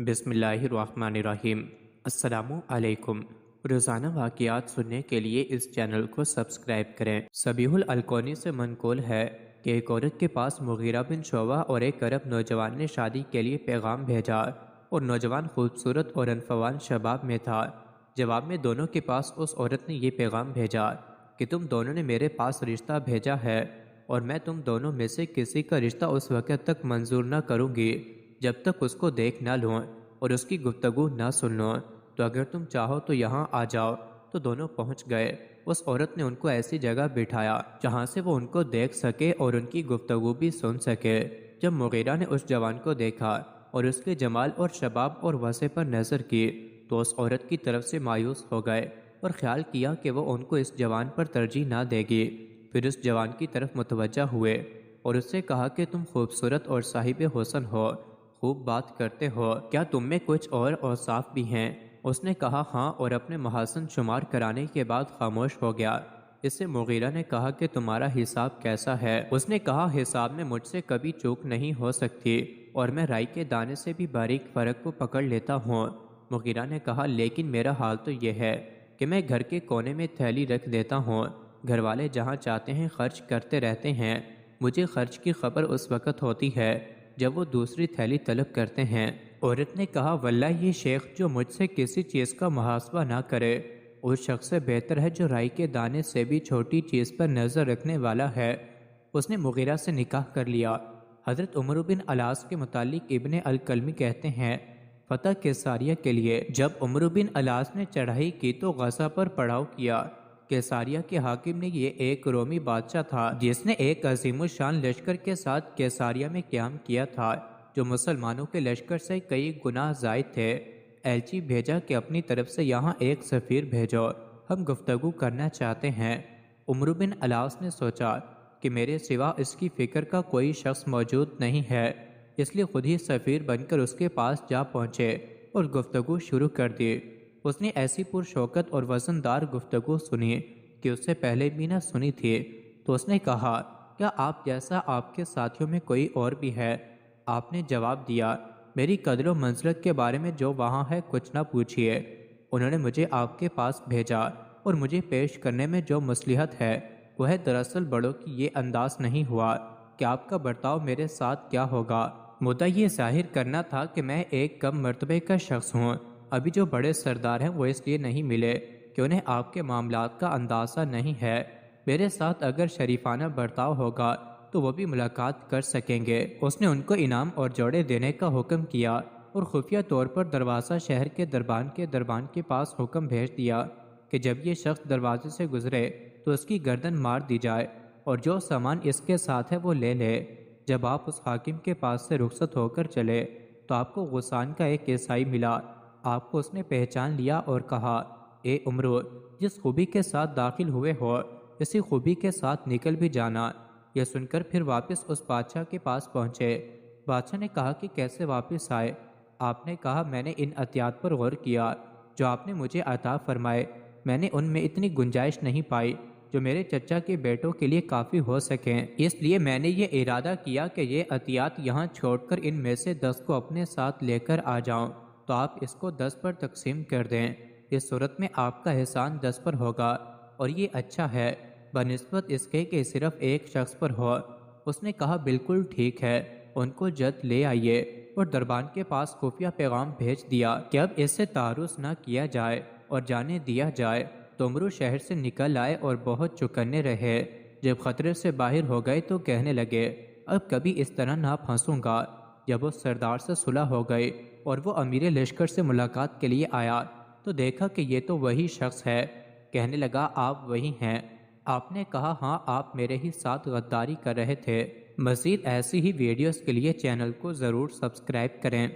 بسم اللہ الرحمن الرحیم۔ السلام علیکم۔ روزانہ واقعات سننے کے لیے اس چینل کو سبسکرائب کریں۔ صبیح الالکونی سے منقول ہے کہ ایک عورت کے پاس مغیرہ بن شعبہ اور ایک عرب نوجوان نے شادی کے لیے پیغام بھیجا اور نوجوان خوبصورت اور انفوان شباب میں تھا۔ جواب میں دونوں کے پاس اس عورت نے یہ پیغام بھیجا کہ تم دونوں نے میرے پاس رشتہ بھیجا ہے اور میں تم دونوں میں سے کسی کا رشتہ اس وقت تک منظور نہ کروں گی جب تک اس کو دیکھ نہ لوں اور اس کی گفتگو نہ سن لوں، تو اگر تم چاہو تو یہاں آ جاؤ۔ تو دونوں پہنچ گئے۔ اس عورت نے ان کو ایسی جگہ بٹھایا جہاں سے وہ ان کو دیکھ سکے اور ان کی گفتگو بھی سن سکے۔ جب مغیرہ نے اس جوان کو دیکھا اور اس کے جمال اور شباب اور وسع پر نظر کی تو اس عورت کی طرف سے مایوس ہو گئے اور خیال کیا کہ وہ ان کو اس جوان پر ترجیح نہ دے گی۔ پھر اس جوان کی طرف متوجہ ہوئے اور اس سے کہا کہ تم خوبصورت اور صاحب حسن ہو، خوب بات کرتے ہو، کیا تم میں کچھ اور اوصاف بھی ہیں؟ اس نے کہا ہاں، اور اپنے محاسن شمار کرانے کے بعد خاموش ہو گیا۔ اس سے مغیرہ نے کہا کہ تمہارا حساب کیسا ہے؟ اس نے کہا حساب میں مجھ سے کبھی چوک نہیں ہو سکتی اور میں رائی کے دانے سے بھی باریک فرق کو پکڑ لیتا ہوں۔ مغیرہ نے کہا لیکن میرا حال تو یہ ہے کہ میں گھر کے کونے میں تھیلی رکھ دیتا ہوں، گھر والے جہاں چاہتے ہیں خرچ کرتے رہتے ہیں، مجھے خرچ کی خبر اس وقت ہوتی ہے جب وہ دوسری تھیلی طلب کرتے ہیں۔ عورت نے کہا واللہ یہ شیخ جو مجھ سے کسی چیز کا محاسبہ نہ کرے اس شخص سے بہتر ہے جو رائی کے دانے سے بھی چھوٹی چیز پر نظر رکھنے والا ہے۔ اس نے مغیرہ سے نکاح کر لیا۔ حضرت عمر بن الاس کے متعلق ابن الکلمی کہتے ہیں فتح کیساریہ کے لیے جب عمر بن الاس نے چڑھائی کی تو غزہ پر پڑاؤ کیا۔ کیساریہ کے حاکم نے یہ ایک رومی بادشاہ تھا جس نے ایک عظیم الشان لشکر کے ساتھ کیساریہ میں قیام کیا تھا جو مسلمانوں کے لشکر سے کئی گنا زائد تھے۔ ایلچی بھیجا کہ اپنی طرف سے یہاں ایک سفیر بھیجو، ہم گفتگو کرنا چاہتے ہیں۔ عمر بن الاس نے سوچا کہ میرے سوا اس کی فکر کا کوئی شخص موجود نہیں ہے، اس لیے خود ہی سفیر بن کر اس کے پاس جا پہنچے اور گفتگو شروع کر دی۔ اس نے ایسی پرشوکت اور وزندار گفتگو سنی کہ اس سے پہلے بھی نہ سنی تھی۔ تو اس نے کہا کیا آپ جیسا آپ کے ساتھیوں میں کوئی اور بھی ہے؟ آپ نے جواب دیا میری قدر و منزلت کے بارے میں جو وہاں ہے کچھ نہ پوچھیے، انہوں نے مجھے آپ کے پاس بھیجا اور مجھے پیش کرنے میں جو مصلحت ہے وہ ہے دراصل بڑوں کی یہ انداز نہیں ہوا کہ آپ کا برتاؤ میرے ساتھ کیا ہوگا۔ مدعا یہ ظاہر کرنا تھا کہ میں ایک کم مرتبے کا شخص ہوں، ابھی جو بڑے سردار ہیں وہ اس لیے نہیں ملے کہ انہیں آپ کے معاملات کا اندازہ نہیں ہے، میرے ساتھ اگر شریفانہ برتاؤ ہوگا تو وہ بھی ملاقات کر سکیں گے۔ اس نے ان کو انعام اور جوڑے دینے کا حکم کیا اور خفیہ طور پر دروازہ شہر کے دربان کے پاس حکم بھیج دیا کہ جب یہ شخص دروازے سے گزرے تو اس کی گردن مار دی جائے اور جو سامان اس کے ساتھ ہے وہ لے لے۔ جب آپ اس حاکم کے پاس سے رخصت ہو کر چلے تو آپ کو غسان کا ایک عیسائی ملا، آپ کو اس نے پہچان لیا اور کہا اے عمرو، جس خوبی کے ساتھ داخل ہوئے ہو اسی خوبی کے ساتھ نکل بھی جانا۔ یہ سن کر پھر واپس اس بادشاہ کے پاس پہنچے۔ بادشاہ نے کہا کہ کیسے واپس آئے؟ آپ نے کہا میں نے ان عطیات پر غور کیا جو آپ نے مجھے عطا فرمائے، میں نے ان میں اتنی گنجائش نہیں پائی جو میرے چچا کے بیٹوں کے لیے کافی ہو سکیں، اس لیے میں نے یہ ارادہ کیا کہ یہ عطیات یہاں چھوڑ کر ان میں سے 10 کو اپنے ساتھ لے کر آ جاؤں، تو آپ اس کو 10 پر تقسیم کر دیں، اس صورت میں آپ کا احسان 10 پر ہوگا اور یہ اچھا ہے بنسبت اس کے کہ صرف ایک شخص پر ہو۔ اس نے کہا بالکل ٹھیک ہے، ان کو جلد لے آئیے، اور دربان کے پاس خفیہ پیغام بھیج دیا کہ اب اس سے تعارض نہ کیا جائے اور جانے دیا جائے۔ تو عمرو شہر سے نکل آئے اور بہت چوکنے رہے۔ جب خطرے سے باہر ہو گئے تو کہنے لگے اب کبھی اس طرح نہ پھنسوں گا۔ جب اس سردار سے صلح ہو گئی اور وہ امیر لشکر سے ملاقات کے لیے آیا تو دیکھا کہ یہ تو وہی شخص ہے۔ کہنے لگا آپ وہی ہیں؟ آپ نے کہا ہاں، آپ میرے ہی ساتھ غداری کر رہے تھے۔ مزید ایسی ہی ویڈیوز کے لیے چینل کو ضرور سبسکرائب کریں۔